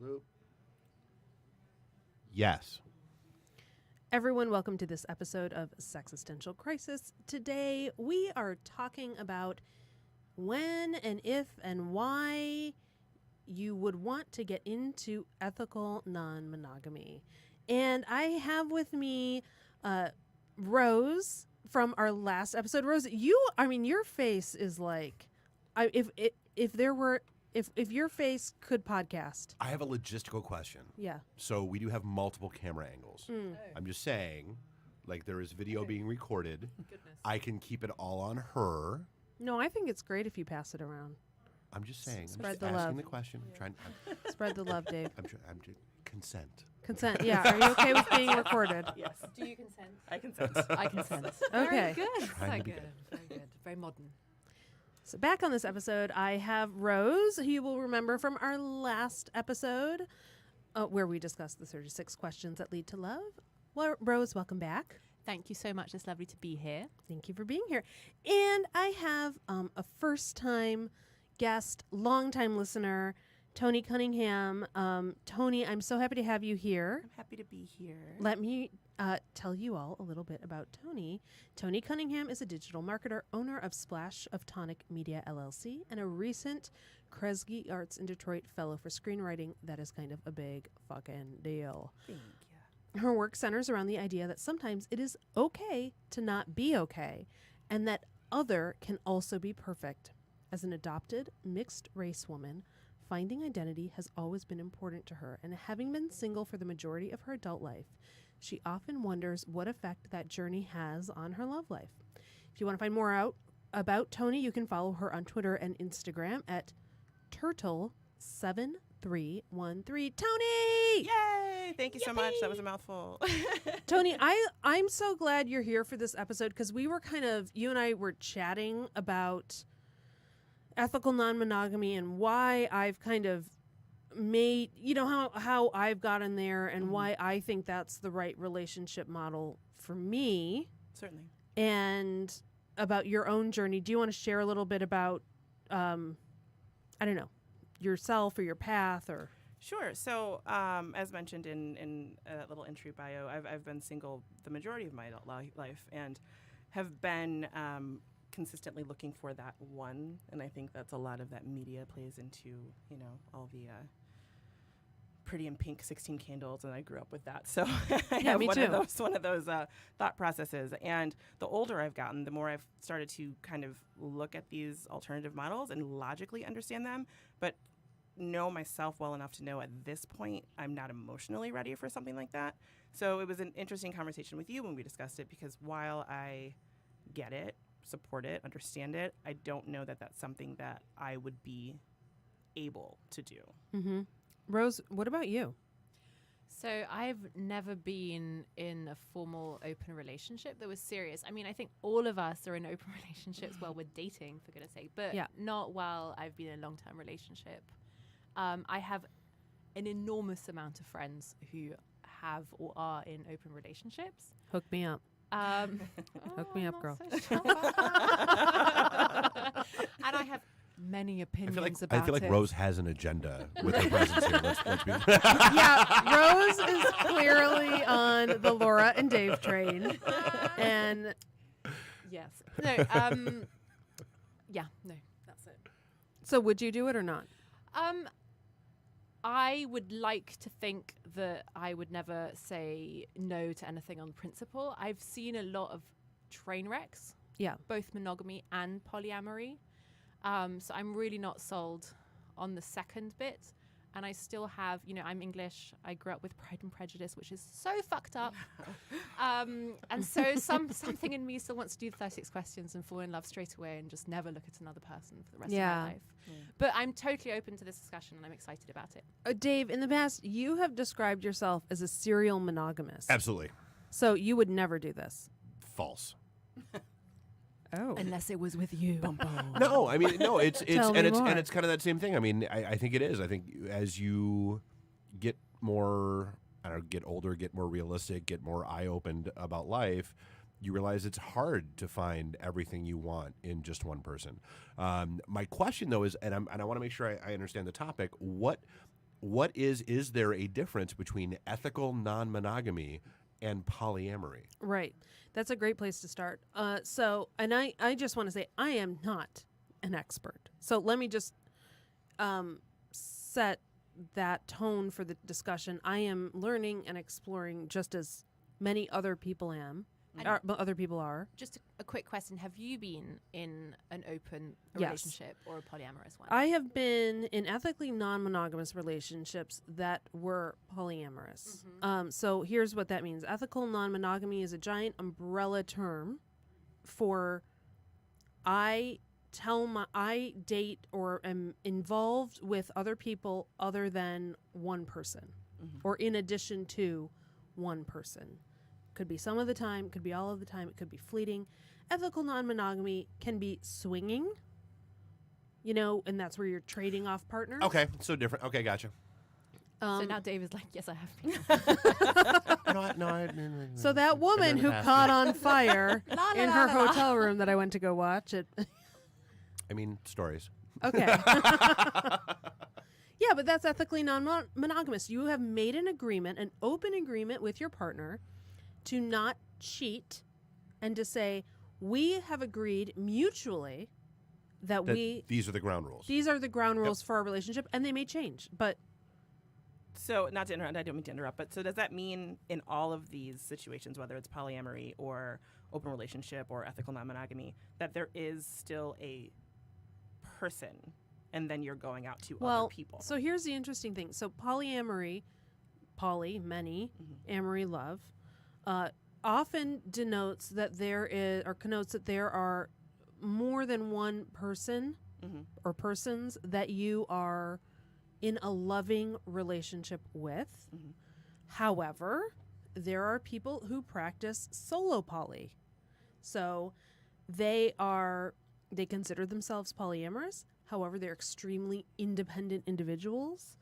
Bloop. Yes. Everyone, welcome to this episode of Sexistential Crisis. Today, we are talking about when and if and why you would want to get into ethical non-monogamy. And I have with me Rose from our last episode. Rose, your face is like, if your face could podcast. I have a logistical question. Yeah. So we do have multiple camera angles. I'm just saying, like there is video being recorded. Goodness. I can keep it all on her. No, I think it's great if you pass it around. I'm just saying. Spread I'm just the asking love. the question. I'm Spread the love, Dave. I'm consent. Consent. Yeah. Are you okay with being recorded? Yes. Do you consent? I consent. I consent. Okay. Very good. Trying So to be good. Very good. Very modern. So back on this episode, I have Rose, who you will remember from our last episode, where we discussed the 36 questions that lead to love. Well, Rose, welcome back. Thank you so much. It's lovely to be here. Thank you for being here. And I have a first-time guest, long-time listener, Tony Cunningham. Tony, I'm so happy to have you here. I'm happy to be here. Let me tell you all a little bit about Tony. Tony Cunningham is a digital marketer, owner of Splash of Tonic Media LLC, and a recent Kresge Arts in Detroit Fellow for Screenwriting. That is kind of a big fucking deal. Thank you. Her work centers around the idea that sometimes it is okay to not be okay, and that other can also be perfect. As an adopted, mixed-race woman, finding identity has always been important to her, and having been single for the majority of her adult life, she often wonders what effect that journey has on her love life. If you want to find more out about Tony, you can follow her on Twitter and Instagram at Turtle7313. Tony! Yay! Thank you so much. That was a mouthful. Tony, I'm so glad you're here for this episode because you and I were chatting about ethical non-monogamy and why I've kind of made, how I've gotten there and why I think that's the right relationship model for me. Certainly. And about your own journey. Do you want to share a little bit about, yourself or your path or? Sure. So, as mentioned in a little entry bio, I've been single the majority of my adult life and have been consistently looking for that one. And I think that's a lot of that media plays into, all the pretty in pink 16 candles, and I grew up with that. So I have me one too. of those thought processes. And the older I've gotten, the more I've started to kind of look at these alternative models and logically understand them, but know myself well enough to know at this point I'm not emotionally ready for something like that. So it was an interesting conversation with you when we discussed it, because while I get it, support it, understand it, I don't know that that's something that I would be able to do. Mm-hmm. Rose, what about you? So I've never been in a formal open relationship that was serious. I mean, I think all of us are in open relationships while we're dating, for goodness sake, but not while I've been in a long-term relationship. I have an enormous amount of friends who have or are in open relationships. Hook me up. Hook me up, girl. So and I have many opinions about it. I feel like Rose has an agenda with her presence here. Let's be Yeah, Rose is clearly on the Laura and Dave train. And yes. No, no, that's it. so would you do it or not? I would like to think that I would never say no to anything on principle. I've seen a lot of train wrecks, both monogamy and polyamory. So I'm really not sold on the second bit. And I still have, I'm English. I grew up with Pride and Prejudice, which is so fucked up. And so something in me still wants to do the 36 questions and fall in love straight away and just never look at another person for the rest of my life. But I'm totally open to this discussion and I'm excited about it. Dave, in the past, you have described yourself as a serial monogamist. Absolutely. So you would never do this. False. Oh. Unless it was with you. No, I mean, no, it's Tell me more. it's kind of that same thing. I mean, I think it is. I think as you get more, get older, get more realistic, get more eye-opened about life, you realize it's hard to find everything you want in just one person. My question, though, is, and I want to make sure I understand the topic, what is there a difference between ethical non-monogamy and polyamory? Right. That's a great place to start. And I just want to say I am not an expert. So let me just set that tone for the discussion. I am learning and exploring just as many other people other people are. Just a quick question. Have you been in an open Yes. relationship or a polyamorous one? I have been in ethically non-monogamous relationships that were polyamorous. So here's what that means. Ethical non-monogamy is a giant umbrella term for I date or am involved with other people other than one person or in addition to one person. Could be some of the time, could be all of the time, it could be fleeting. Ethical non-monogamy can be swinging, and that's where you're trading off partners. Okay, so different. Okay, gotcha. So now Dave is like, yes, I have been. So that woman who caught on fire in her hotel room that I went to go watch it. I mean, stories. Okay. Yeah, but that's ethically non-monogamous. You have made an agreement, an open agreement with your partner to not cheat and to say, we have agreed mutually that these are the ground rules. These are the ground rules for our relationship, and they may change. But so, not to interrupt, I don't mean to interrupt, but so does that mean in all of these situations, whether it's polyamory or open relationship or ethical non-monogamy, that there is still a person and then you're going out to other people? So here's the interesting thing. So polyamory, many, amory, love, often denotes that connotes that there are more than one person or persons that you are in a loving relationship with. However, there are people who practice solo poly. So they consider themselves polyamorous. However, they're extremely independent individuals.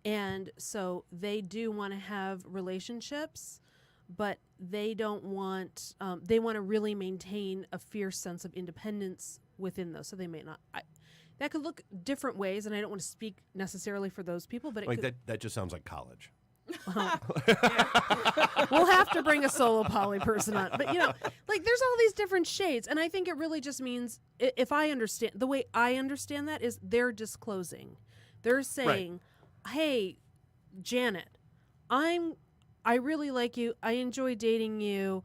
And so they do want to have relationships, but they don't want, they want to really maintain a fierce sense of independence within those. So they may not. That could look different ways, and I don't want to speak necessarily for those people, but that just sounds like college. We'll have to bring a solo poly person on. But, there's all these different shades. And I think it really just means, if I understand, the way I understand that is they're disclosing. They're saying, hey, Janet, I really like you. I enjoy dating you.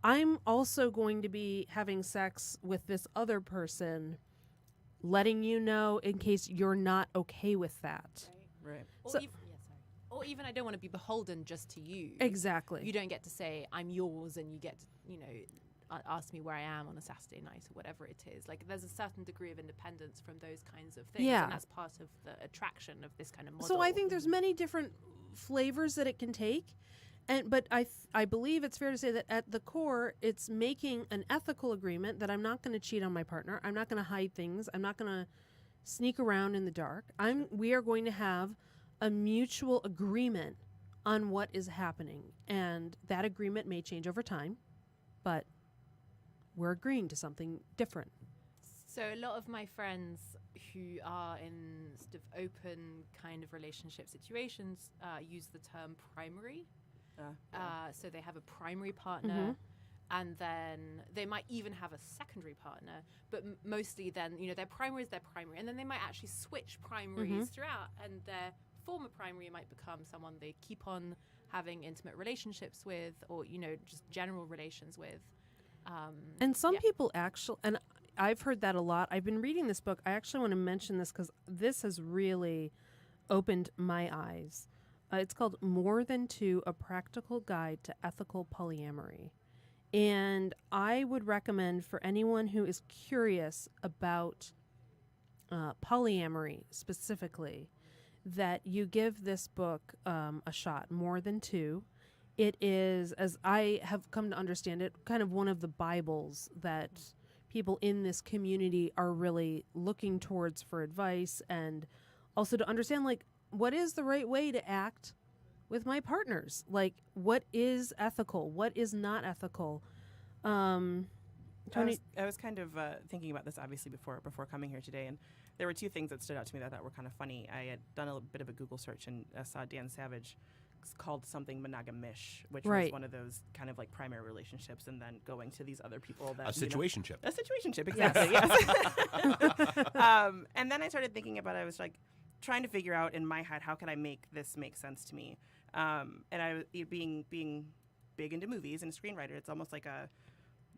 I'm also going to be having sex with this other person, letting you know in case you're not okay with that. Right. Or even I don't want to be beholden just to you. Exactly. You don't get to say I'm yours and you get to, ask me where I am on a Saturday night or whatever it is. Like there's a certain degree of independence from those kinds of things. Yeah. And that's part of the attraction of this kind of model. So I think there's many different flavors that it can take. But I believe it's fair to say that at the core, it's making an ethical agreement that I'm not going to cheat on my partner. I'm not going to hide things. I'm not going to sneak around in the dark. We are going to have a mutual agreement on what is happening. And that agreement may change over time, but we're agreeing to something different. So a lot of my friends who are in sort of open kind of relationship situations use the term primary. So they have a primary partner, and then they might even have a secondary partner, but mostly then, their primary is their primary, and then they might actually switch primaries throughout, and their former primary might become someone they keep on having intimate relationships with, or, just general relations with. And some people actually, and I've heard that a lot. I've been reading this book. I actually want to mention this because this has really opened my eyes. It's called More Than Two, A Practical Guide to Ethical Polyamory. And I would recommend for anyone who is curious about polyamory specifically, that you give this book a shot, More Than Two. It is, as I have come to understand it, kind of one of the Bibles that people in this community are really looking towards for advice, and also to understand, what is the right way to act with my partners? What is ethical? What is not ethical? Tony? I was kind of thinking about this, obviously, before coming here today, and there were two things that stood out to me that I thought were kind of funny. I had done a bit of a Google search and saw Dan Savage called something monogamish, which was one of those kind of like primary relationships, and then going to these other people that a situationship. A situationship, exactly. Yes. And then I started thinking about it. I was like trying to figure out in my head, how can I make this make sense to me? And I being big into movies and a screenwriter, it's almost like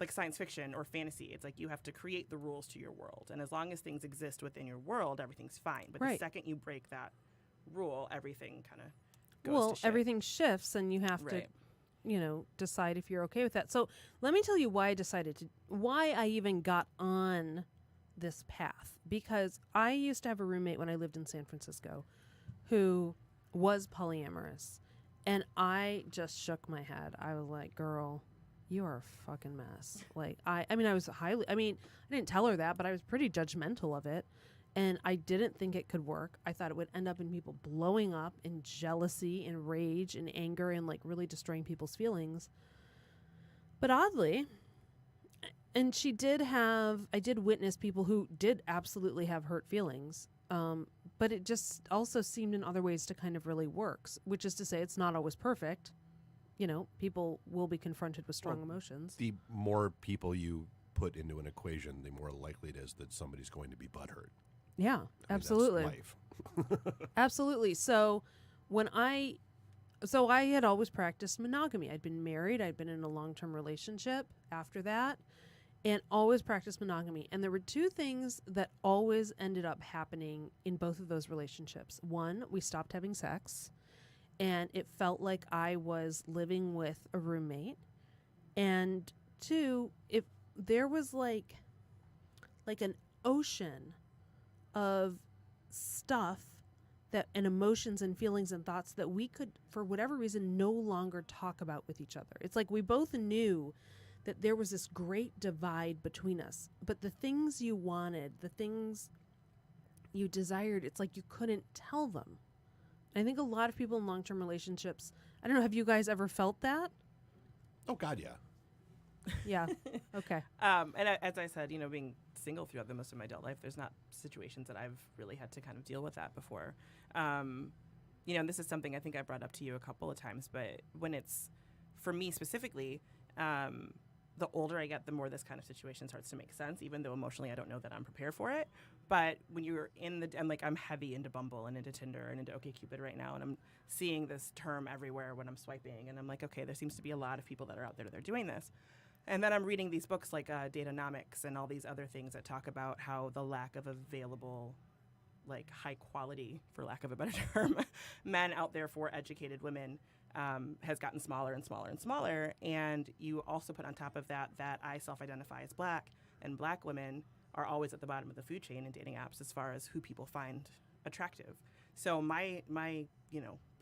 science fiction or fantasy. It's like you have to create the rules to your world, and as long as things exist within your world, everything's fine. But the second you break that rule, everything kind of goes to shit. Everything shifts, and you have to, decide if you're okay with that. So let me tell you why I even got on this path. Because I used to have a roommate when I lived in San Francisco who was polyamorous, and I just shook my head. I was like, girl, you are a fucking mess. Like, I didn't tell her that, but I was pretty judgmental of it. And I didn't think it could work. I thought it would end up in people blowing up in jealousy and rage and anger and like really destroying people's feelings. But oddly, and I did witness people who did absolutely have hurt feelings. But it just also seemed in other ways to kind of really works, which is to say it's not always perfect. People will be confronted with strong emotions. The more people you put into an equation, the more likely it is that somebody's going to be butthurt. Yeah, absolutely. That's life. Absolutely. So I had always practiced monogamy. I'd been married. I'd been in a long-term relationship after that, and always practiced monogamy. And there were two things that always ended up happening in both of those relationships. One, we stopped having sex, and it felt like I was living with a roommate. And two, there was like an ocean of stuff and emotions and feelings and thoughts that we could, for whatever reason, no longer talk about with each other. It's like we both knew that there was this great divide between us, but the things you wanted, the things you desired, it's like you couldn't tell them. I think a lot of people in long-term relationships, I don't know, have you guys ever felt that? Oh, God, yeah. Yeah. Okay. And as I said, being single throughout the most of my adult life, there's not situations that I've really had to kind of deal with that before. And this is something I think I brought up to you a couple of times, but when it's, for me specifically, the older I get, the more this kind of situation starts to make sense, even though emotionally I don't know that I'm prepared for it. But when you're I'm heavy into Bumble and into Tinder and into OkCupid right now, and I'm seeing this term everywhere when I'm swiping, and I'm like, okay, there seems to be a lot of people that are out there that are doing this. And then I'm reading these books like Datanomics and all these other things that talk about how the lack of available, like high quality, for lack of a better term, men out there for educated women has gotten smaller and smaller and smaller. And you also put on top of that I self-identify as black, and black women are always at the bottom of the food chain in dating apps as far as who people find attractive. So my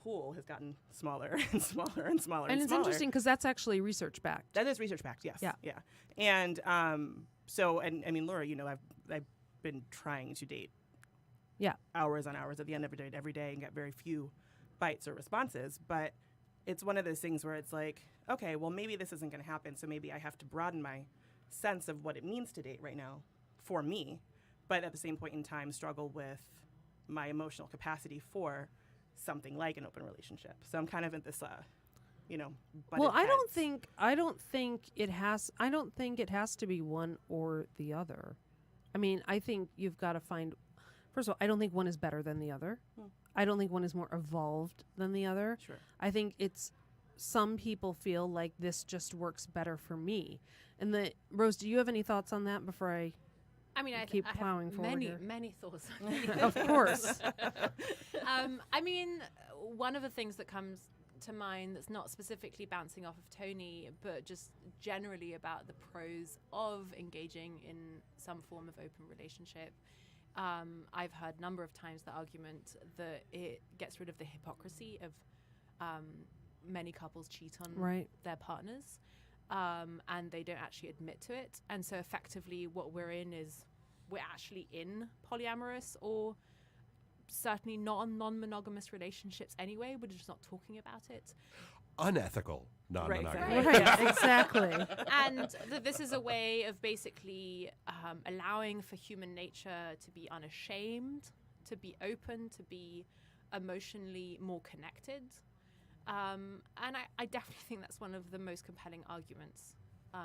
pool has gotten smaller and smaller and smaller and it's smaller. Interesting because that's actually research backed. That is research backed, yes. Yeah. And Laura, I've been trying to date hours on hours at the end of every day and get very few bites or responses. But it's one of those things where it's like, okay, well, maybe this isn't going to happen. So maybe I have to broaden my sense of what it means to date right now for me. But at the same point in time, struggle with my emotional capacity for something like an open relationship. So I'm kind of in this, well, I don't think it has to be one or the other. I mean, I think you've got to find, first of all, I don't think one is better than the other. I don't think one is more evolved than the other. Sure. I think some people feel like this just works better for me. And Rose, do you have any thoughts on that before I keep plowing forward here? Many thoughts. Of course. One of the things that comes to mind that's not specifically bouncing off of Tony, but just generally about the pros of engaging in some form of open relationship. I've heard a number of times the argument that it gets rid of the hypocrisy of many couples cheat on their partners. And they don't actually admit to it. And so effectively what we're actually in polyamorous or certainly not on non-monogamous relationships anyway. We're just not talking about it. Unethical non-monogamy. Right, exactly. And this is a way of basically allowing for human nature to be unashamed, to be open, to be emotionally more connected. And I definitely think that's one of the most compelling arguments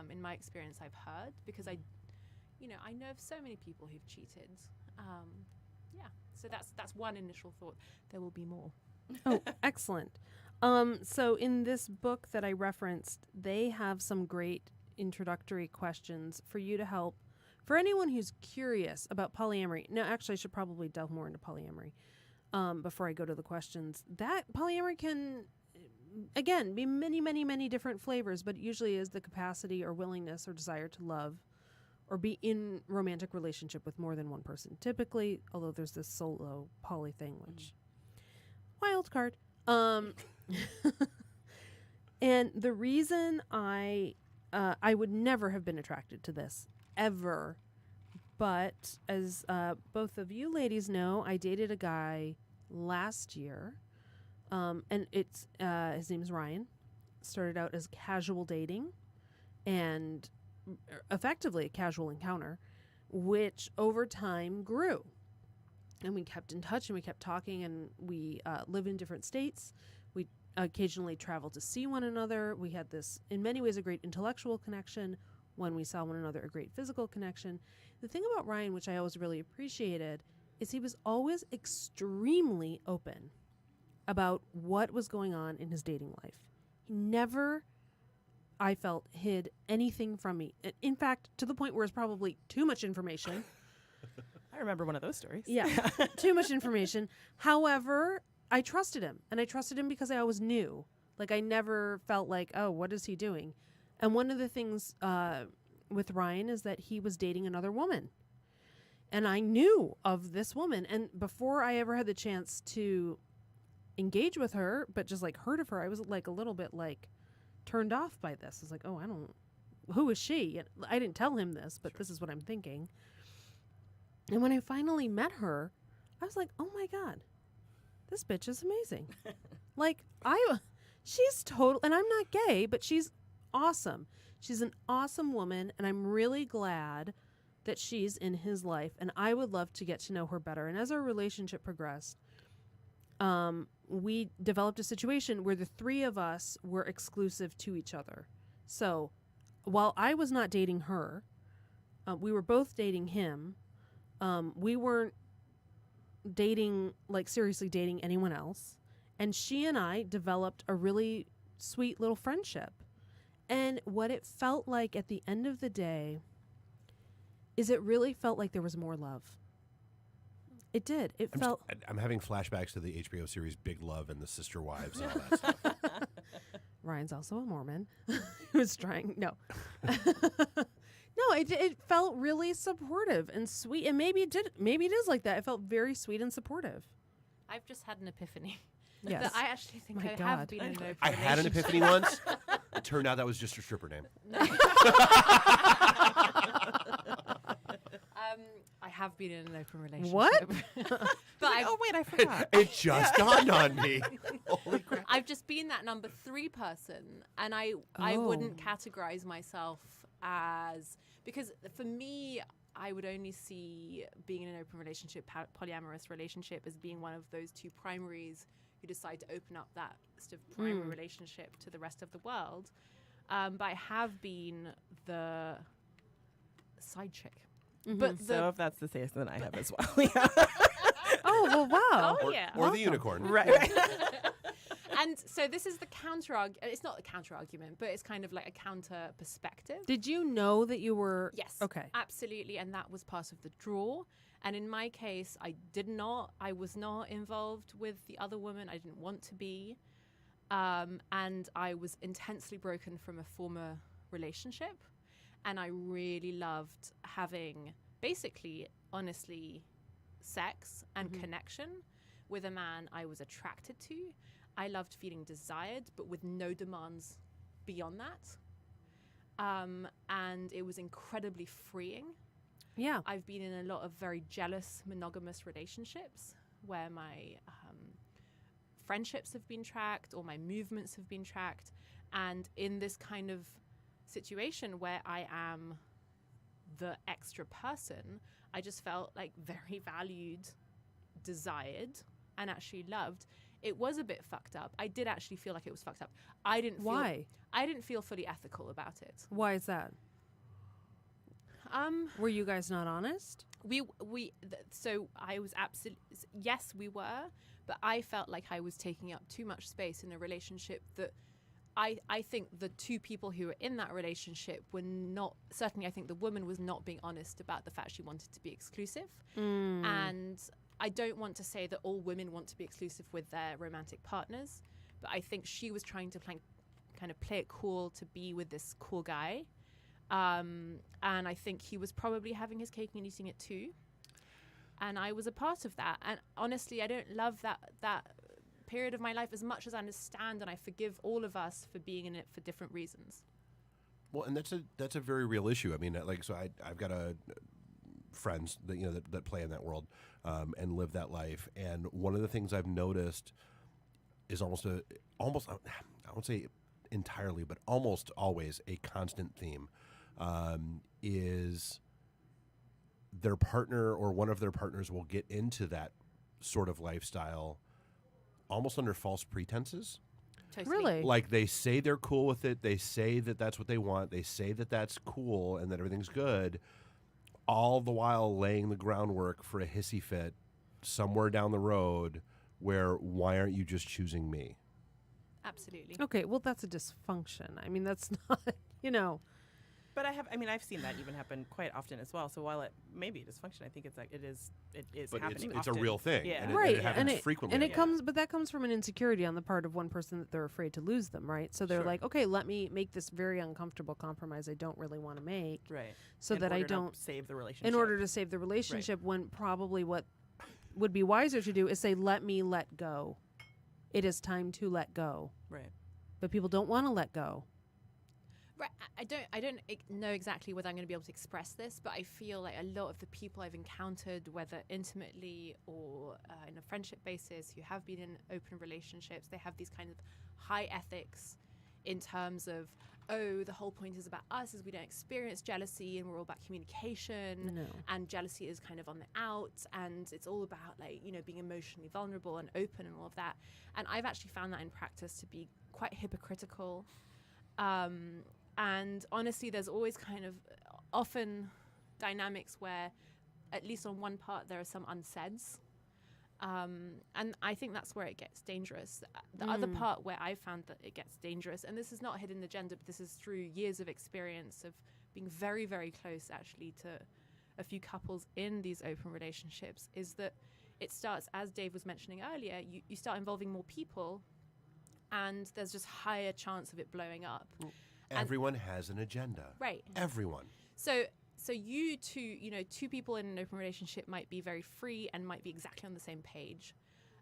in my experience I've heard, because I know of so many people who've cheated. So that's one initial thought. There will be more. Oh, excellent. So in this book that I referenced, they have some great introductory questions for you to help. For anyone who's curious about polyamory, now actually I should probably delve more into polyamory before I go to the questions. That polyamory can, again, be many, many, many different flavors, but it usually is the capacity or willingness or desire to love or be in romantic relationship with more than one person. Typically, although there's this solo poly thing, which wild card. And the reason I would never have been attracted to this ever, but as both of you ladies know, I dated a guy last year, and it's his name is Ryan. Started out as casual dating, and effectively a casual encounter, which over time grew. And we kept in touch and we kept talking, and we live in different states. We occasionally travel to see one another. We had this, in many ways, a great intellectual connection. When we saw one another, a great physical connection. The thing about Ryan, which I always really appreciated, is he was always extremely open about what was going on in his dating life. He never, I felt, hid anything from me. In fact, to the point where it's probably too much information. I remember one of those stories. Yeah, too much information. However, I trusted him, and I trusted him because I always knew. Like, I never felt like, oh, what is he doing? And one of the things with Ryan is that he was dating another woman. And I knew of this woman. And before I ever had the chance to engage with her, but just like heard of her, I was like a little bit like turned off by this. I was like, oh, who is she? And I didn't tell him this, but this is what I'm thinking. And when I finally met her, I was like, oh my God, this bitch is amazing. She's total, and I'm not gay, but she's awesome. She's an awesome woman, and I'm really glad that she's in his life, and I would love to get to know her better. And as our relationship progressed, we developed a situation where the three of us were exclusive to each other. So while I was not dating her, we were both dating him. We weren't dating, like seriously dating anyone else. And she and I developed a really sweet little friendship. And what it felt like at the end of the day is it really felt like there was more love. It did. I'm having flashbacks to the HBO series Big Love and the Sister Wives and all that stuff. Ryan's also a Mormon. He was trying. No. No, it felt really supportive and sweet. And maybe it is like that. It felt very sweet and supportive. I've just had an epiphany. Yes. That I actually think My I God. have been in an open I had an relationship. epiphany once. It turned out that was just a stripper name. I have been in an open relationship. What? But Oh, wait, I forgot. It just dawned on me. Holy crap. I've just been that number 3 person, and I wouldn't categorize myself as, because for me, I would only see being in an open relationship, polyamorous relationship, as being one of those 2 primaries who decide to open up that sort of primary relationship to the rest of the world. But I have been the side chick. Mm-hmm. But So if that's the case, then I have as well. Yeah. Oh, well, wow. Oh, yeah. Or the unicorn. Right. And so this is the it's not a counter argument, but it's kind of like a counter perspective. Did you know that you were? Yes. Okay. Absolutely. And that was part of the draw. And in my case, I was not involved with the other woman. I didn't want to be. And I was intensely broken from a former relationship. And I really loved having basically, honestly, sex and connection with a man I was attracted to. I loved feeling desired, but with no demands beyond that. And it was incredibly freeing. Yeah. I've been in a lot of very jealous, monogamous relationships where my friendships have been tracked or my movements have been tracked. And in this kind of situation where I am the extra person, I just felt like very valued, desired, and actually loved. It was a bit fucked up. I did actually feel like it was fucked up. I didn't feel fully ethical about it. Why is that? Were you guys not honest? So I was yes, we were, but I felt like I was taking up too much space in a relationship that I think the two people who were in that relationship were not, certainly I think the woman was not being honest about the fact she wanted to be exclusive. And I don't want to say that all women want to be exclusive with their romantic partners, but I think she was trying to kind of play it cool to be with this cool guy. And I think he was probably having his cake and eating it too. And I was a part of that. And honestly, I don't love that period of my life as much as I understand, and I forgive all of us for being in it for different reasons. Well, and that's a very real issue. I mean, like, so I've got friends that that play in that world and live that life. And one of the things I've noticed is almost I won't say entirely, but almost always a constant theme is their partner or one of their partners will get into that sort of lifestyle almost under false pretenses. Totally. Really? Like they say they're cool with it. They say that that's what they want. They say that that's cool and that everything's good, all the while laying the groundwork for a hissy fit somewhere down the road where why aren't you just choosing me? Absolutely. Okay, well, that's a dysfunction. I mean, that's not, But I've seen that even happen quite often as well. So while it may be a dysfunction, I think it is But happening it's a often. real thing. Yeah. And it, right. and it happens frequently. And it comes, but that comes from an insecurity on the part of one person that they're afraid to lose them, right? So they're Sure. like, okay, let me make this very uncomfortable compromise I don't really want to make. Right. So In that I order to don't save the relationship. in order to save the relationship, when probably what would be wiser to do is say, let me let go. It is time to let go. Right. But people don't want to let go. Right. I don't know exactly whether I'm going to be able to express this, but I feel like a lot of the people I've encountered, whether intimately or in a friendship basis, who have been in open relationships, they have these kind of high ethics in terms of, oh, the whole point is about us, is we don't experience jealousy, and we're all about communication. No. And jealousy is kind of on the out, and it's all about being emotionally vulnerable and open and all of that. And I've actually found that in practice to be quite hypocritical. And honestly, there's always kind of often dynamics where, at least on one part, there are some unsaids. And I think that's where it gets dangerous. The other part where I found that it gets dangerous, and this is not a hidden agenda, but this is through years of experience of being very, very close actually to a few couples in these open relationships, is that it starts, as Dave was mentioning earlier, you start involving more people, and there's just higher chance of it blowing up. Everyone has an agenda. Right. Everyone. So you two people in an open relationship might be very free and might be exactly on the same page.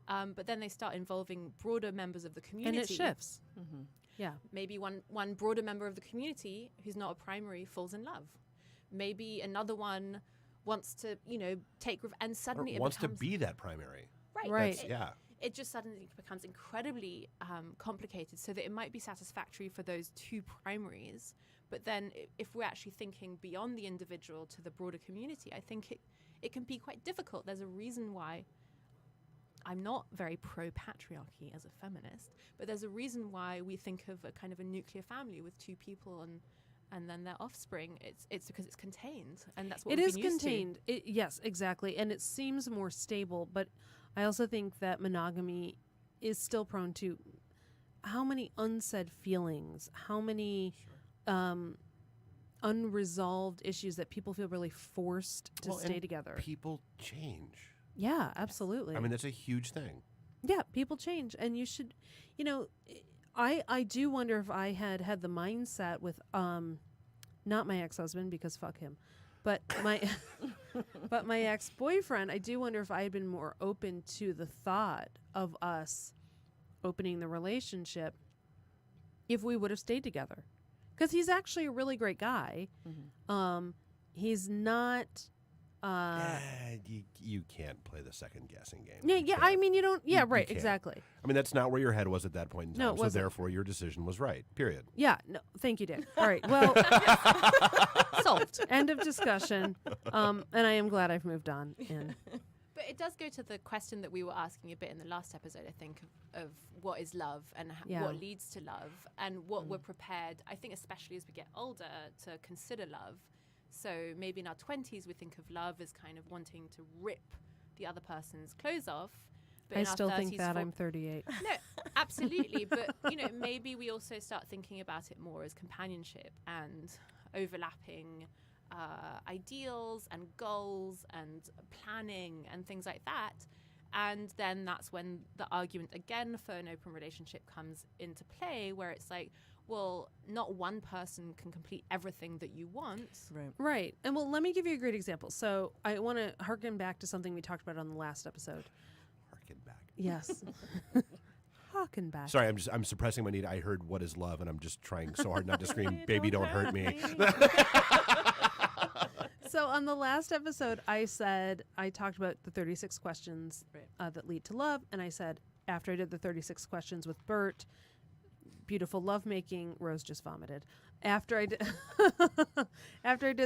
But then they start involving broader members of the community. And it shifts. Mm-hmm. Yeah. Maybe one broader member of the community who's not a primary falls in love. Maybe another one wants to, take and suddenly Or wants becomes, to be that primary. Right. It just suddenly becomes incredibly complicated, so that it might be satisfactory for those two primaries. But then if we're actually thinking beyond the individual to the broader community, I think it can be quite difficult. There's a reason why I'm not very pro-patriarchy as a feminist, but there's a reason why we think of a kind of a nuclear family with two people and then their offspring. It's because it's contained, and that's what It we've is been used to. contained. Yes, exactly. And it seems more stable, but I also think that monogamy is still prone to how many unsaid feelings, how many unresolved issues that people feel really forced to stay and together. People change. Yeah, absolutely. I mean, that's a huge thing. Yeah, people change, and you should, I do wonder if I had the mindset with not my ex-husband, because fuck him, but my but my ex-boyfriend. I do wonder if I had been more open to the thought of us opening the relationship, if we would have stayed together, because he's actually a really great guy. Mm-hmm. He's not You can't play the second guessing game. Yeah, You yeah. can't. I mean, you don't. Yeah, You right. can't. Exactly. I mean, that's not where your head was at that point in time. No, it so wasn't. therefore, your decision was right. Period. Yeah. No. Thank you, Dave. All right. Well, solved. End of discussion. And I am glad I've moved on. And But it does go to the question that we were asking a bit in the last episode, I think, of what is love and what leads to love and what we're prepared, I think, especially as we get older, to consider love. So maybe in our 20s, we think of love as kind of wanting to rip the other person's clothes off. But I in our still think 30s, that I'm 38. No, absolutely. But, maybe we also start thinking about it more as companionship and overlapping ideals and goals and planning and things like that. And then that's when the argument again for an open relationship comes into play, where it's like, well, not one person can complete everything that you want. Right. And well, let me give you a great example. So I want to harken back to something we talked about on the last episode. Harken back. Yes. Harken back. Sorry, I'm suppressing my need. I heard what is love, and I'm just trying so hard not to scream, "Baby, don't hurt me." So on the last episode, I talked about the 36 questions that lead to love. And I said, after I did the 36 questions with Bert, beautiful lovemaking, Rose just vomited. After I did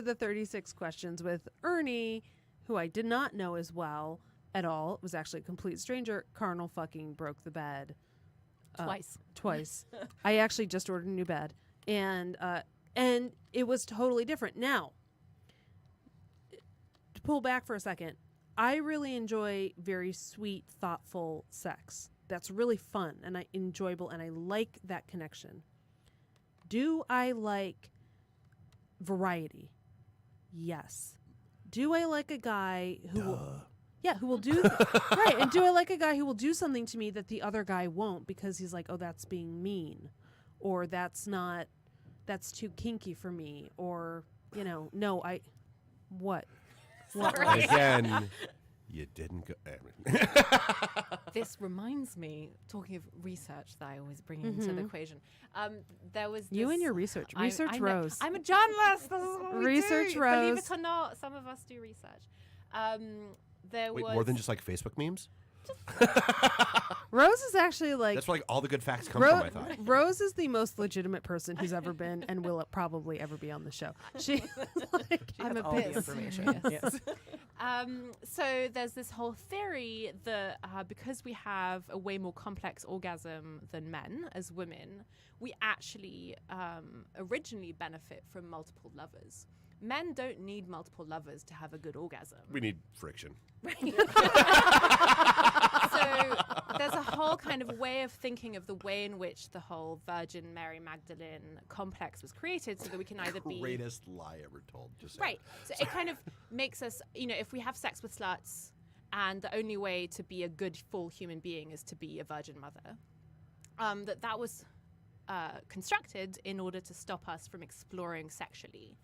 the 36 questions with Ernie, who I did not know as well at all, it was actually a complete stranger, carnal fucking broke the bed. Twice. I actually just ordered a new bed. And it was totally different. Now, to pull back for a second, I really enjoy very sweet, thoughtful sex. That's really fun and enjoyable, and I like that connection. Do I like variety? Yes. Do I like a guy who will do right? And do I like a guy who will do something to me that the other guy won't because he's like, oh, that's being mean, or that's too kinky for me, or no, what? And again, you didn't go. This reminds me, talking of research that I always bring into the equation. There was You and your research. Research Rose. I'm a journalist. This is what we Research do. Rose. Believe it or not, some of us do research. There Wait, was more than just like Facebook memes? Rose is actually like That's where like all the good facts come from, I thought. Rose is the most legitimate person who's ever been and will probably ever be on the show. She I'm a all bit the information. Yes. So there's this whole theory that because we have a way more complex orgasm than men as women, we actually originally benefit from multiple lovers. Men don't need multiple lovers to have a good orgasm. We need friction. So there's a whole kind of way of thinking of the way in which the whole Virgin Mary Magdalene complex was created, so that we can either be Greatest lie ever told. Just right. So it kind of makes us, if we have sex with sluts, and the only way to be a good full human being is to be a virgin mother, that was constructed in order to stop us from exploring sexually.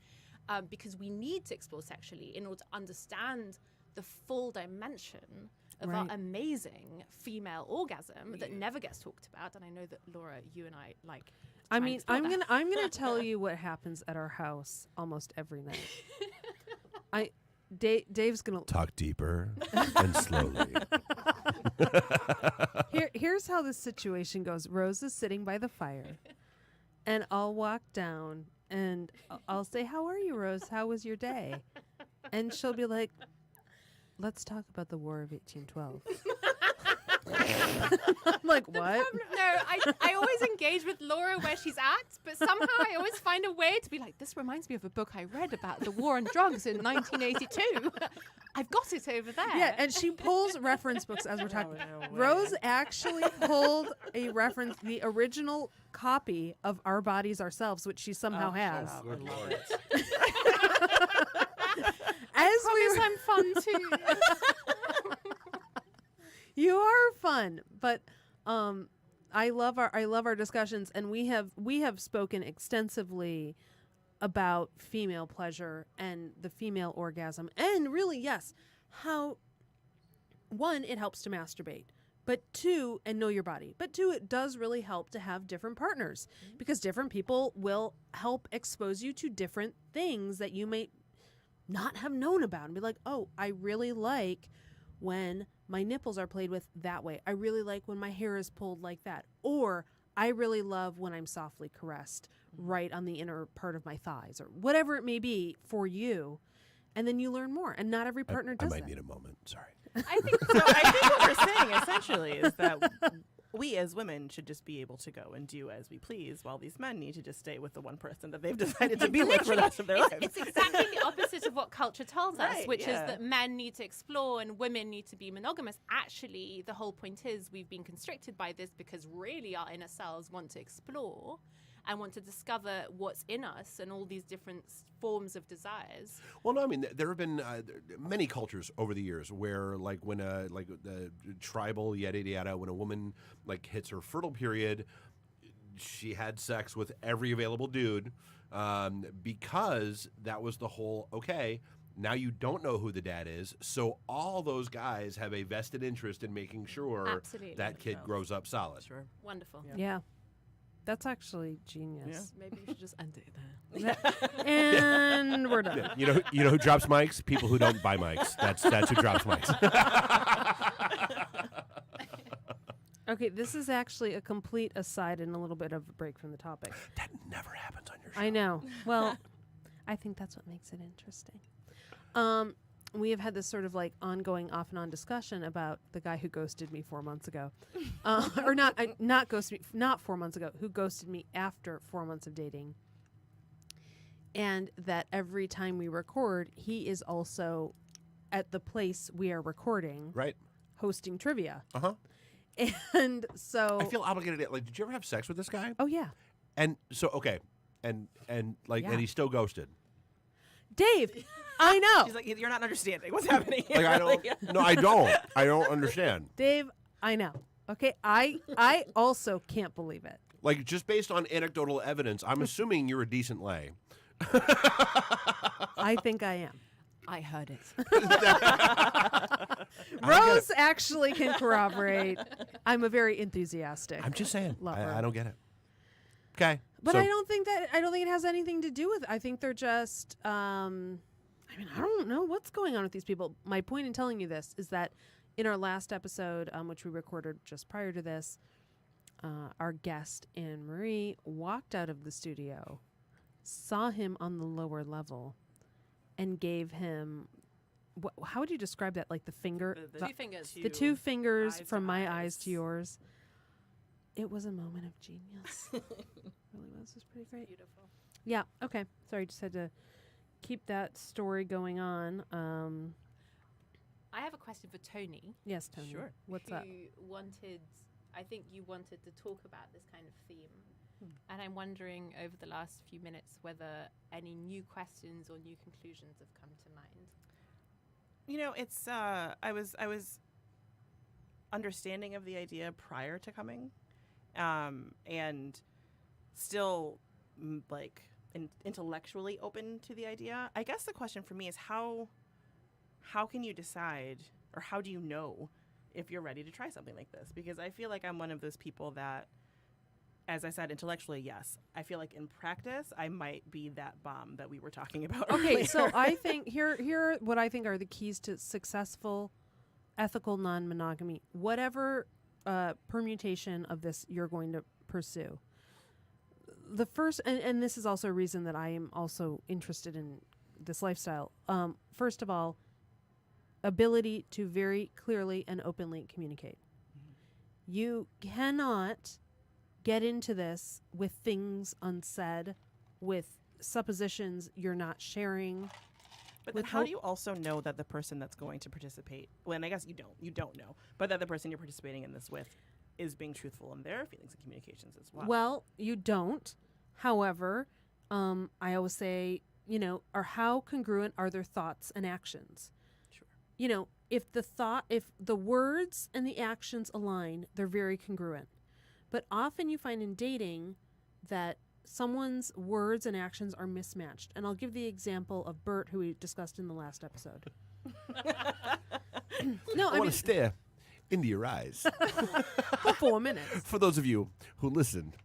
Because we need to explore sexually in order to understand the full dimension of our amazing female orgasm that never gets talked about. And I know that Laura, you and I like. I mean, I'm gonna tell you what happens at our house almost every night. Dave's gonna talk deeper and slowly. Here's how this situation goes. Rose is sitting by the fire, and I'll walk down. And I'll say, how are you, Rose? How was your day? And she'll be like, let's talk about the War of 1812. I'm like, what? No, I always engage with Laura where she's at, but somehow I always find a way to be like, this reminds me of a book I read about the war on drugs in 1982. I've got it over there. Yeah, and she pulls reference books as we're talking. Rose actually pulled the original copy of Our Bodies Ourselves, which she somehow has. Good Lord. I'm fun too. You are fun, but I love our discussions, and we have spoken extensively about female pleasure and the female orgasm, and really, yes, how one, it helps to masturbate, but two, and know your body, but two, it does really help to have different partners, because different people will help expose you to different things that you may not have known about and be like, oh, I really like when my nipples are played with that way. I really like when my hair is pulled like that. Or I really love when I'm softly caressed right on the inner part of my thighs, or whatever it may be for you. And then you learn more. And not every partner does that. I might need a moment. Sorry. I think what we're saying essentially is that we as women should just be able to go and do as we please, while these men need to just stay with the one person that they've decided to be with for the rest of their lives. It's exactly the opposite of what culture tells us, Right, which is yeah. that men need to explore and women need to be monogamous. Actually, the whole point is we've been constricted by this because really our inner selves want to explore and want to discover what's in us and all these different forms of desires. Well, no, I mean, there have been many cultures over the years where, like, when the tribal yada yada, when a woman like hits her fertile period, she had sex with every available dude, because that was the whole okay. Now you don't know who the dad is, so all those guys have a vested interest in making sure Absolutely. that kid grows up solid. Sure. Wonderful. Yeah. That's actually genius. Maybe you should just end it there. And we're done. Yeah, you know who drops mics? People who don't buy mics. That's who drops mics. Okay, this is actually a complete aside and a little bit of a break from the topic. That never happens on your show. I know. Well, I think that's what makes it interesting. We have had this sort of like ongoing off and on discussion about the guy who ghosted me 4 months ago, or not 4 months ago, who ghosted me after 4 months of dating. And that every time we record, he is also at the place we are recording, Right. hosting trivia. Uh-huh. And so I feel obligated. Like, did you ever have sex with this guy? oh yeah, And so, okay. And like, Yeah. and he's still ghosted. Dave, I know. She's like, you're not understanding what's happening. Like, I don't. No, I don't. I don't understand. Dave, I know. Okay, I also can't believe it. Like, just based on anecdotal evidence, I'm assuming you're a decent lay. I think I am. I heard it. Rose actually can corroborate. I'm a very enthusiastic. I'm just saying. Lover. I don't get it. Okay. But so, I don't think it has anything to do with it. I think they're just I don't know what's going on with these people. My point in telling you this is that in our last episode, which we recorded just prior to this, our guest Anne Marie walked out of the studio, saw him on the lower level, and gave him how would you describe that? Like the finger, The two fingers. the two fingers eyes from to my eyes. eyes to yours. It was a moment of genius. It really was. It was pretty great. Beautiful. Yeah. Okay. Sorry, just had to keep that story going on. I have a question for Tony. Yes, Tony. Sure. What's who up? I think you wanted to talk about this kind of theme. And I'm wondering over the last few minutes whether any new questions or new conclusions have come to mind. You know, it's I was understanding of the idea prior to coming, and still intellectually open to the idea. I guess the question for me is how can you decide, or how do you know if you're ready to try something like this? Because I feel like I'm one of those people that, as I said, intellectually, yes. I feel like in practice, I might be that bomb that we were talking about Okay, earlier. so I think here are what I think are the keys to successful, ethical non-monogamy. Whatever permutation of this you're going to pursue. The first, and this is also a reason that I am also interested in this lifestyle. First of all, ability to very clearly and openly communicate. Mm-hmm. You cannot get into this with things unsaid, with suppositions you're not sharing. But then with how hope- do you also know that the person that's going to participate, well, and I guess you don't know, but that the person you're participating in this with is being truthful in their feelings and communications as well? Well, you don't. However, I always say, or how congruent are their thoughts and actions? Sure. If the words and the actions align, they're very congruent. But often you find in dating that someone's words and actions are mismatched. And I'll give the example of Bert, who we discussed in the last episode. No, I want to stare into your eyes. for 4 minutes. For those of you who listened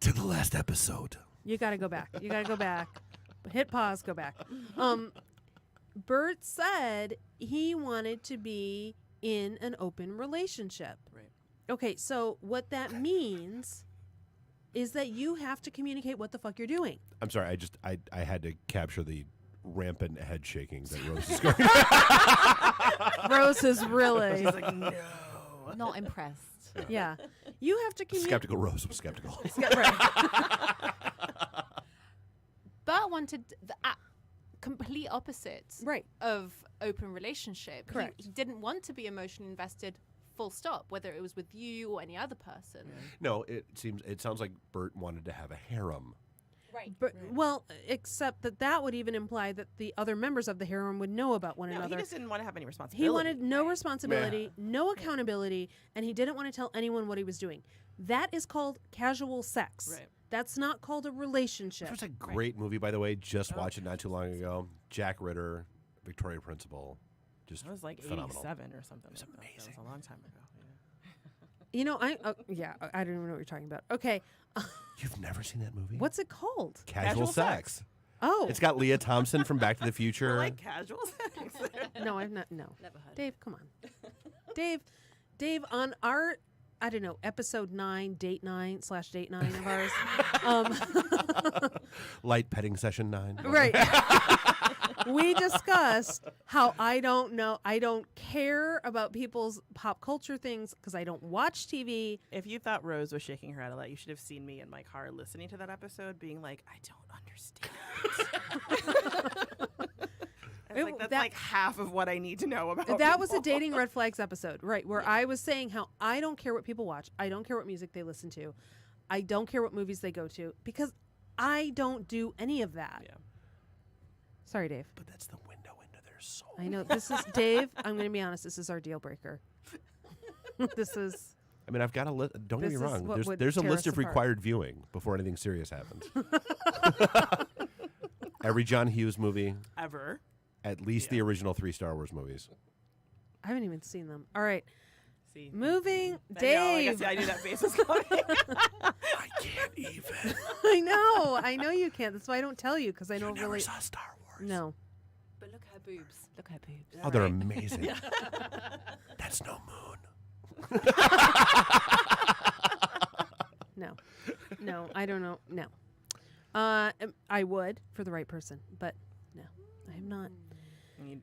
to the last episode. You got to go back. Hit pause, go back. Bert said he wanted to be in an open relationship. Right. Okay, so what that means is that you have to communicate what the fuck you're doing. I'm sorry. I had to capture the rampant head shaking that Rose is going. Rose is really. She's like, no. Not impressed. Yeah. You have to communicate. Skeptical Rose was skeptical. Bert wanted the complete opposite Right. of open relationship. Correct. He didn't want to be emotionally invested, full stop, whether it was with you or any other person. No, it sounds like Bert wanted to have a harem. Right. But, well, except that would even imply that the other members of the harem would know about one No, another. he just didn't want to have any responsibility. He wanted no responsibility, no accountability, and he didn't want to tell anyone what he was doing. That is called casual sex. Right. That's not called a relationship. This was a great movie, by the way. Just watched it not too long ago. Jack Ritter, Victoria Principal. Just That was like phenomenal. 87 or something. It was like amazing. That was a long time ago. You know, I don't even know what you're talking about. Okay. You've never seen that movie? What's it called? Casual Sex. Oh. It's got Leah Thompson from Back to the Future. We're like casual sex. No, I've not. No. Never heard. Dave, come on. Dave, on our, I don't know, episode 9, date 9/date 9 of ours. Light petting session 9. Right. We discussed how I don't care about people's pop culture things because I don't watch TV. If you thought Rose was shaking her head a lot, you should have seen me in my car listening to that episode being like, I don't understand. It's like, that's like half of what I need to know about That was people. a dating red flags episode, right, where I was saying how I don't care what people watch. I don't care what music they listen to. I don't care what movies they go to because I don't do any of that. Yeah. Sorry, Dave. But that's the window into their soul. I know. This is, Dave, I'm going to be honest, this is our deal breaker. This is... I mean, I've got a list. Don't get me This is wrong. what would There's a tear list us of apart. required viewing before anything serious happens. Every John Hughes movie, Ever. at least the original 3 Star Wars movies. I haven't even seen them. All right. See. Moving. I know, Dave. I knew that face was coming. I can't even. I know you can't. That's why I don't tell you because I know Never really... saw Star Wars. No. But look at her boobs. Look at her boobs. Oh, they're amazing. That's no moon. No, I don't know. No. I would for the right person, but no, I am not.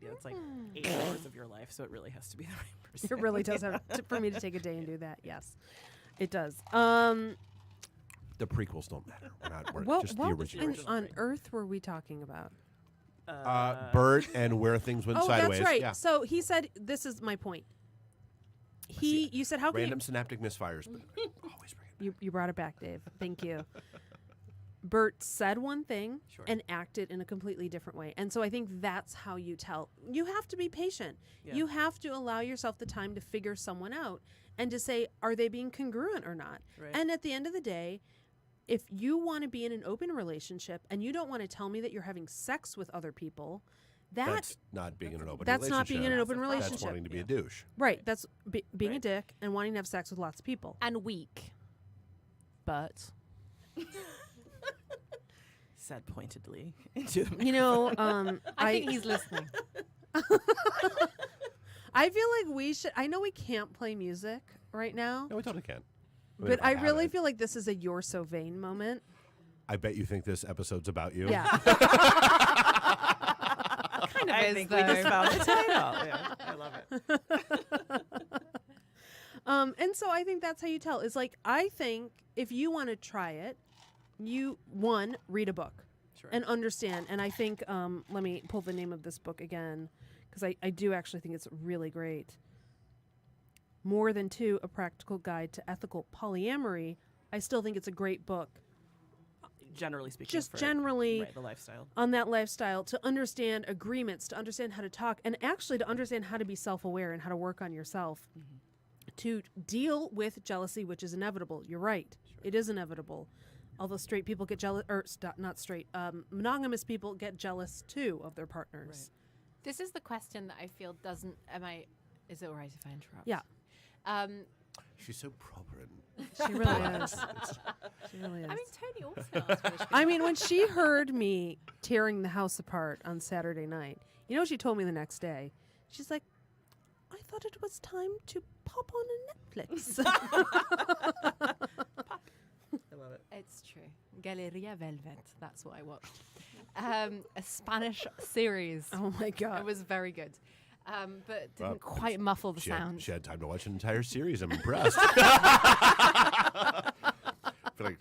It's like 8 hours of your life, so it really has to be the right person. It really does have for me to take a day and do that. Yes, it does. The prequels don't matter. We're just the What original. on earth were we talking about? Bert and Where Things Went Oh, Sideways. that's right. Yeah. So he said, "This is my point." You said, "How can Random synaptic misfires, but always bring it you brought it back, Dave. Thank you." Bert said one thing Sure. and acted in a completely different way. And so I think that's how you tell. You have to be patient. Yeah. You have to allow yourself the time to figure someone out and to say, are they being congruent or not? Right. And at the end of the day, if you want to be in an open relationship and you don't want to tell me that you're having sex with other people, That's not being in an open that's relationship. not being in an open That's relationship. That's wanting to be a douche. Right. That's being a Right. dick and wanting to have sex with lots of people. And weak. But Said pointedly into the You know, I think he's listening. I feel like we should. I know we can't play music right now, No, we totally can. I mean, but if I have really it. feel like this is a "You're So Vain" moment. I bet you think this episode's about you. Yeah. Kind of I is, think though. we just found the title. Yeah, I love it. And so I think that's how you tell. Is like I think if you want to try it, you read a book Sure. and understand. And I think let me pull the name of this book again because I do actually think it's really great. More Than Two: A Practical Guide to Ethical Polyamory. I still think it's a great book. Generally speaking. Just for, generally right, the lifestyle. on that lifestyle, to understand agreements, to understand how to talk, and actually to understand how to be self-aware and how to work on yourself, to deal with jealousy, which is inevitable. You're right. It is inevitable. Although straight people get jealous, or not straight, monogamous people get jealous too of their partners. This is the question that I feel doesn't. Is it all right if I interrupt? Yeah. She's so proper. She really is. She really is. I mean, Tony also asked me. I mean, when she heard me tearing the house apart on Saturday night, You know what she told me the next day? She's like, I thought it was time to pop on a Netflix. I love it. It's true. Galeria Velvet. That's what I watched. A Spanish series. Oh my God. It was very good. But didn't quite muffle the sound. She had time to watch an entire series. I'm impressed. I feel like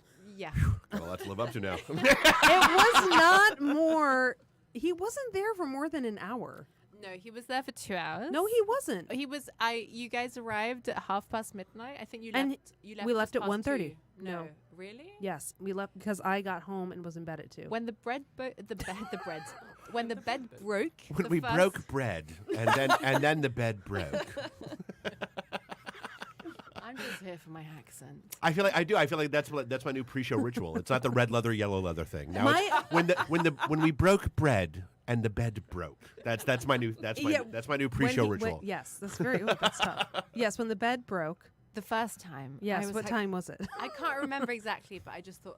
got a lot to live up to now. It was not more. He wasn't there for more than an hour. No, he was there for 2 hours. No, he wasn't. He was. You guys arrived at midnight. I think you And left. You left. we left just at past 1:30. 2. No. No, really? Yes, we left because I got home and was in bed at 2. When the bread, when the bed broke. When we broke bread, and then the bed broke. I'm just here for my accent. I feel like that's my new pre-show ritual. It's not the red leather, yellow leather thing. Now it's when we broke bread and the bed broke. That's my new pre-show ritual. Yes, that's very that's tough. Yes, when the bed broke. The first time. Yes, what time was it? I can't remember exactly, but I just thought,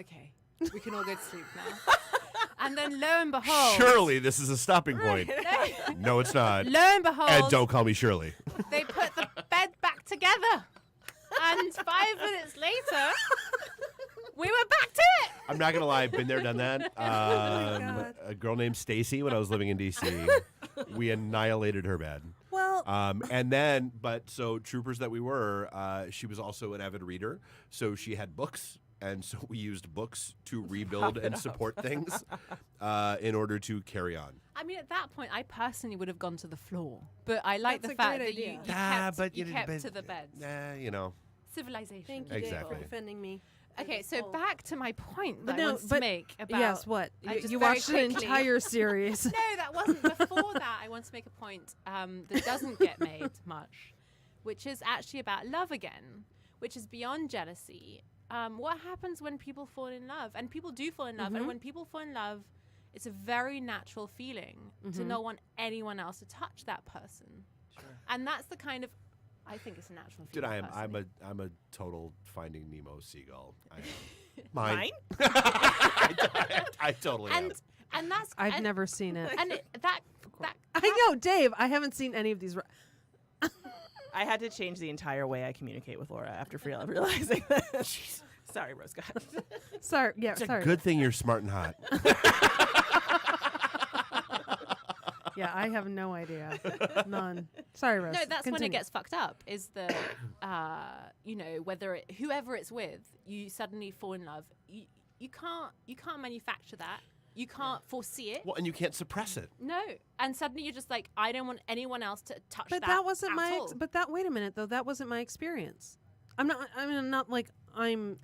okay, we can all go to sleep now. And then lo and behold. Surely this is a stopping point. No, it's not. Lo and behold. And don't call me Shirley. They put the bed back together. And 5 minutes later, we were back to it. I'm not going to lie. I've been there, done that. A girl named Stacy, when I was living in D.C., we annihilated her bed. Well, so troopers that we were, she was also an avid reader. So she had books. And so we used books to rebuild and support things in order to carry on. I mean, at that point, I personally would have gone to the floor. But I like That's the a fact great that you idea. kept to the bed. Civilization. thank you, Exactly. Dave, for defending me. Okay, so back to my point But that I no, wanted to but make about... Yes, what? I just You very watched an quickly- entire series. No, that wasn't before that. I want to make a point that doesn't get made much, which is actually about love again, which is beyond jealousy. What happens when people fall in love? And people do fall in love. Mm-hmm. And when people fall in love, it's a very natural feeling to not want anyone else to touch that person. Sure. And that's the kind of... I think it's a natural Dude, feeling. I'm a total Finding Nemo seagull. I am. Mine? I totally am. And that's... I've never seen it. And that I know, Dave. I haven't seen any of these. I had to change the entire way I communicate with Laura after realizing that. Sorry, Rose God. Sorry. Yeah, It's sorry. a good thing you're smart and hot. Yeah, I have no idea. None. Sorry, Rose. No, that's when Continue. it gets fucked up. Is the, whoever it's with, you suddenly fall in love. You can't manufacture that. You can't foresee it. Well, and you can't suppress it. No, and suddenly you're just like, I don't want anyone else to touch But that. that wasn't at my. all. But that. Wait a minute, though. That wasn't my experience. I'm not. I mean, I'm not like I'm.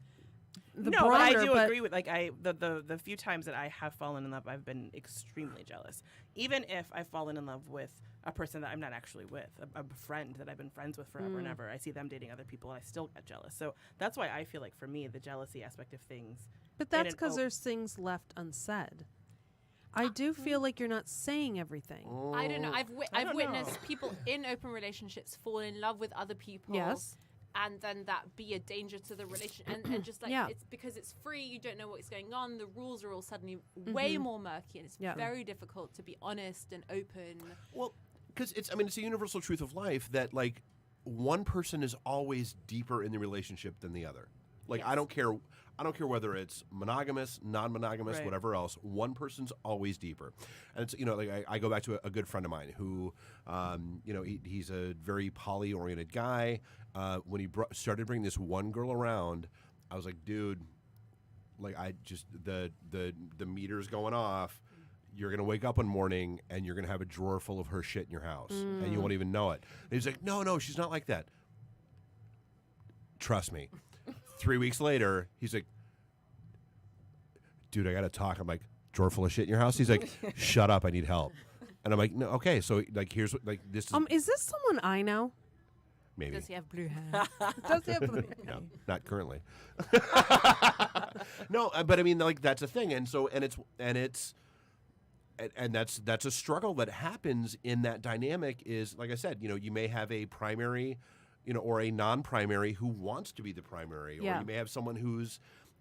The No, but I broader, do agree with the few times that I have fallen in love, I've been extremely jealous. Even if I've fallen in love with a person that I'm not actually with, a friend that I've been friends with forever and ever, I see them dating other people, and I still get jealous. So that's why I feel like for me, the jealousy aspect of things. But that's because there's things left unsaid. I do feel like you're not saying everything. I don't know. I've don't witnessed know. people in open relationships fall in love with other people. Yes. And then that be a danger to the relation, and just like Yeah. it's because it's free, you don't know what's going on. The rules are all suddenly way more murky, and it's Yeah. very difficult to be honest and open. Well, because it's a universal truth of life that like one person is always deeper in the relationship than the other. Like I Yes. don't care whether it's monogamous, non-monogamous, Right. whatever else. One person's always deeper, and it's like I go back to a good friend of mine who, he's a very poly-oriented guy. When he started bringing this one girl around, I was like, dude, like I just the meter's going off. You're gonna wake up one morning and you're gonna have a drawer full of her shit in your house, and you won't even know it. And he's like, no, she's not like that. Trust me. 3 weeks later, he's like, dude, I gotta talk. I'm like, drawer full of shit in your house? He's like, shut up, I need help. And I'm like, no, okay, so like here's what like this Is this someone I know? maybe. Does he have blue hair? Does he have? No, not currently. No, but I mean, like that's a thing, and that's a struggle that happens in that dynamic. Is like I said, you may have a primary, or a non-primary who wants to be the primary, or Yeah. you may have someone who's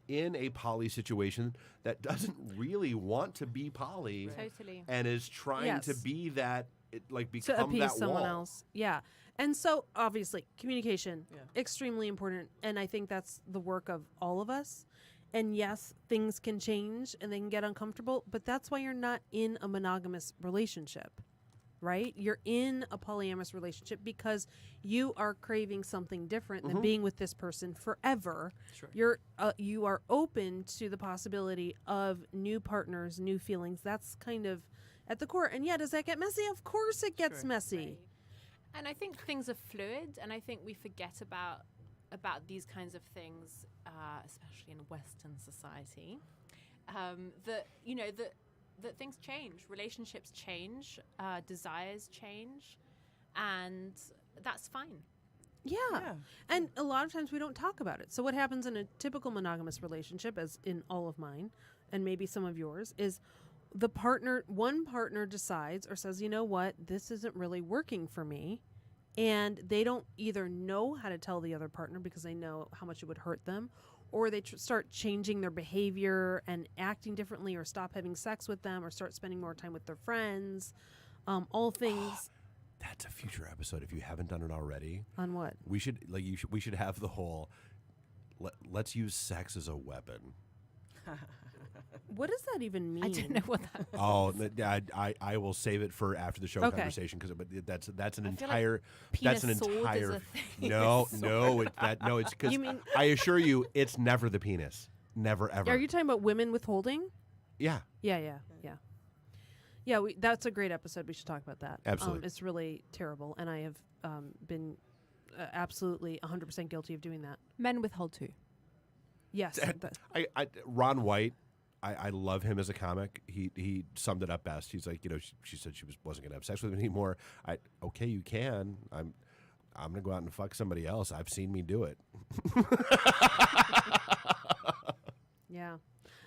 in a poly situation that doesn't really want to be poly, Totally, and is trying to be that, become to appease that someone wall. else. Yeah. And so obviously communication, extremely important. And I think that's the work of all of us. And yes, things can change and they can get uncomfortable, but that's why you're not in a monogamous relationship, right? You're in a polyamorous relationship because you are craving something different than being with this person forever. Sure. You are open to the possibility of new partners, new feelings. That's kind of at the core. And yeah, does that get messy? Of course it gets messy. right. And I think things are fluid, and I think we forget about these kinds of things, especially in Western society. That things change, relationships change, desires change, and that's fine. Yeah. And a lot of times we don't talk about it. So what happens in a typical monogamous relationship, as in all of mine, and maybe some of yours, is one partner decides or says, you know what, this isn't really working for me. And they don't either know how to tell the other partner because they know how much it would hurt them, or they start changing their behavior and acting differently, or stop having sex with them, or start spending more time with their friends. All things. That's a future episode if you haven't done it already. On what? We should we should have the whole let's use sex as a weapon. What does that even mean? I don't know what that means. Oh, I will save it for after the show conversation, because that's an entire penis that's an sword is entire a thing. it's because I assure you it's never the penis, never ever. Are you talking about women withholding? Yeah. Yeah. That's a great episode. We should talk about that. Absolutely. It's really terrible, and I have been absolutely 100% guilty of doing that. Men withhold too. Yes. Ron White, I love him as a comic. He summed it up best. He's like, she said she wasn't going to have sex with him anymore. Okay, you can. I'm going to go out and fuck somebody else. I've seen me do it. Yeah.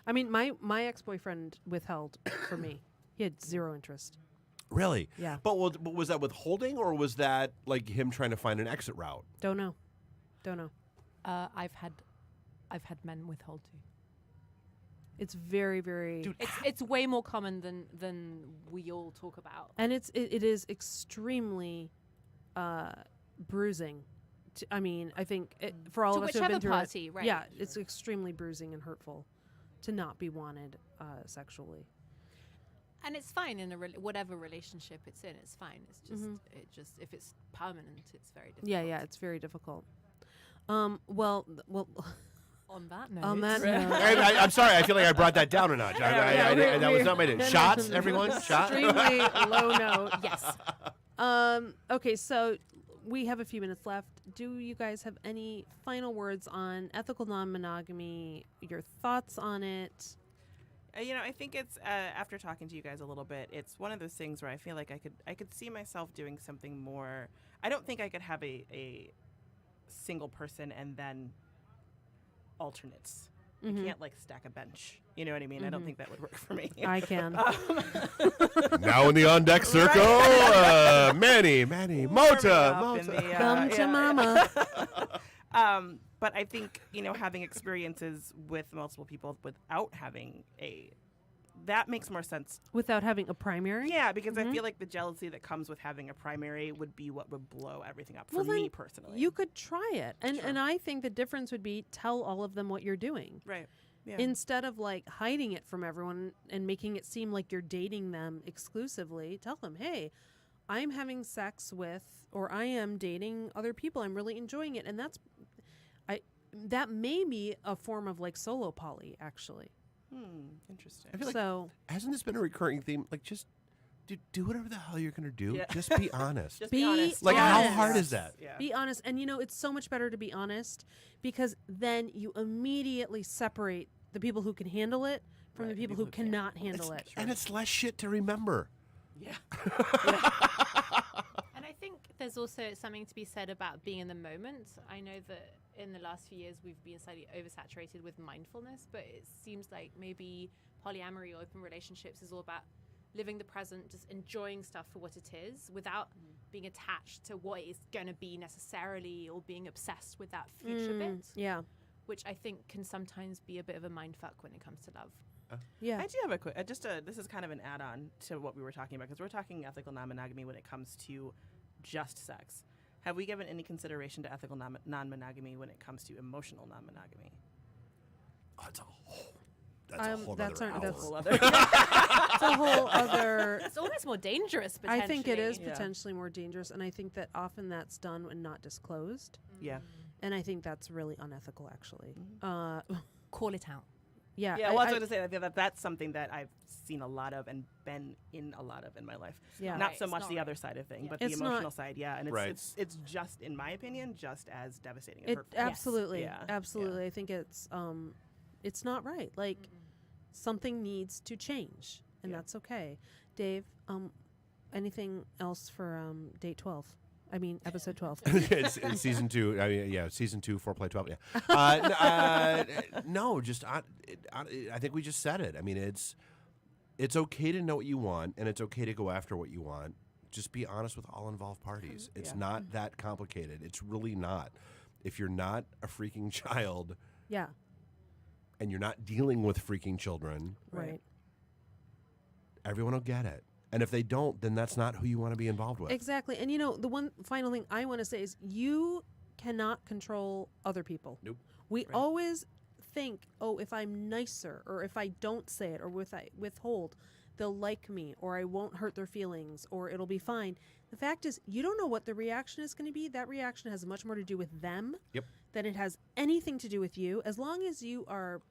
I mean, my ex-boyfriend withheld for me. He had zero interest. Really? Yeah. But was that withholding, or was that like him trying to find an exit route? Don't know. I've had men withhold too. It's very, very. Dude, It's way more common than we all talk about. And it is extremely bruising. I think for all To of us who have been whichever through party, it, right. yeah, it's extremely bruising and hurtful to not be wanted sexually. And it's fine in whatever relationship it's in. It's fine. It's just if it's permanent, it's very difficult. Yeah, it's very difficult. Well. On that note. I'm sorry. I feel like I brought that down a notch. That was not my name. Shots, everyone. Shot. Extremely low note. Yes. Okay, so we have a few minutes left. Do you guys have any final words on ethical non-monogamy? Your thoughts on it? I think it's after talking to you guys a little bit, it's one of those things where I feel like I could see myself doing something more. I don't think I could have a single person and then alternates. You can't stack a bench. You know what I mean? I don't think that would work for me. I can. Now in the on deck circle, Manny, Mota. Come to mama. But I think, having experiences with multiple people without having that makes more sense. Without having a primary? Yeah, because I feel like the jealousy that comes with having a primary would be what would blow everything up for me personally. You could try it. And Sure. and I think the difference would be tell all of them what you're doing. Right. Yeah. Instead of hiding it from everyone and making it seem like you're dating them exclusively, tell them, hey, I'm having sex with, or I am dating other people. I'm really enjoying it. And that may be a form of solo poly, actually. Interesting. I feel like, So hasn't this been a recurring theme? Just do whatever the hell you're going to do. Yeah. Just be honest. Just Be honest. how honest. hard is that? Yeah. be honest. And it's so much better to be honest, because then you immediately separate the people who can handle it from the people who can't. cannot handle it. And it's less shit to remember. Yeah. And I think there's also something to be said about being in the moment. I know that in the last few years we've been slightly oversaturated with mindfulness, but it seems like maybe polyamory or open relationships is all about living the present, just enjoying stuff for what it is without being attached to what it's going to be necessarily, or being obsessed with that future bit. Yeah. which I think can sometimes be a bit of a mindfuck when it comes to love. Yeah. I do have a quick, this is kind of an add-on to what we were talking about, because we're talking ethical non-monogamy when it comes to just sex. Have we given any consideration to ethical non-monogamy when it comes to emotional non-monogamy? Oh, that's a whole that's other our- hour. that's- Whole other. It's a whole other. It's almost more dangerous, potentially. I think it is Yeah. potentially more dangerous, and I think that often that's done and not disclosed, Yeah. and I think that's really unethical, actually. Call it out. Yeah. Yeah, well, I was going to say that's something that I've seen a lot of and been in a lot of in my life. Yeah. Not Right, so it's much not the right. other side of thing, Yeah. but It's the not- emotional side, yeah. And Right. it's just, in my opinion, just as devastating and It hurtful. absolutely, Yeah. absolutely. I think it's not right. Like something needs to change, and Yeah. that's okay. Dave, anything else for date 12? I mean, episode 12. It's season 2. I mean, season 2, foreplay 12. Yeah. No, just I think we just said it. I mean, it's okay to know what you want, and it's okay to go after what you want. Just be honest with all involved parties. It's Yeah. not that complicated. It's really not. If you're not a freaking child Yeah, and you're not dealing with freaking children, right. everyone will get it. And if they don't, then that's not who you want to be involved with. Exactly. And the one final thing I want to say is you cannot control other people. Nope. We Right. always think, oh, if I'm nicer, or if I don't say it, or if I withhold, they'll like me, or I won't hurt their feelings, or it'll be fine. The fact is, you don't know what the reaction is going to be. That reaction has much more to do with them Yep. than it has anything to do with you. As long as you are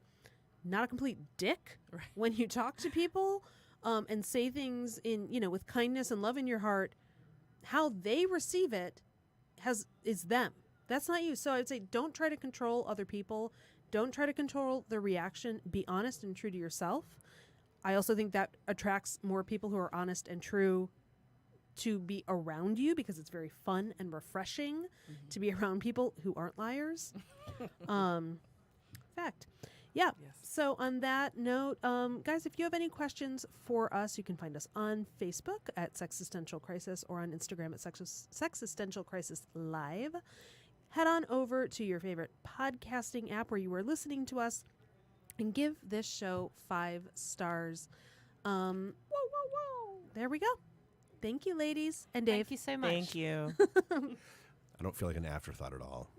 not a complete dick when you talk to people, and say things with kindness and love in your heart, how they receive it is them. That's not you. So I'd say don't try to control other people. Don't try to control their reaction. Be honest and true to yourself. I also think that attracts more people who are honest and true to be around you, because it's very fun and refreshing to be around people who aren't liars. Fact. Yeah. Yes. So on that note, guys, if you have any questions for us, you can find us on Facebook at Sexistential Crisis, or on Instagram at Sexistential Crisis Live. Head on over to your favorite podcasting app where you are listening to us, and give this show 5 stars. Whoa. There we go. Thank you, ladies and Dave. Thank you so much. Thank you. I don't feel like an afterthought at all.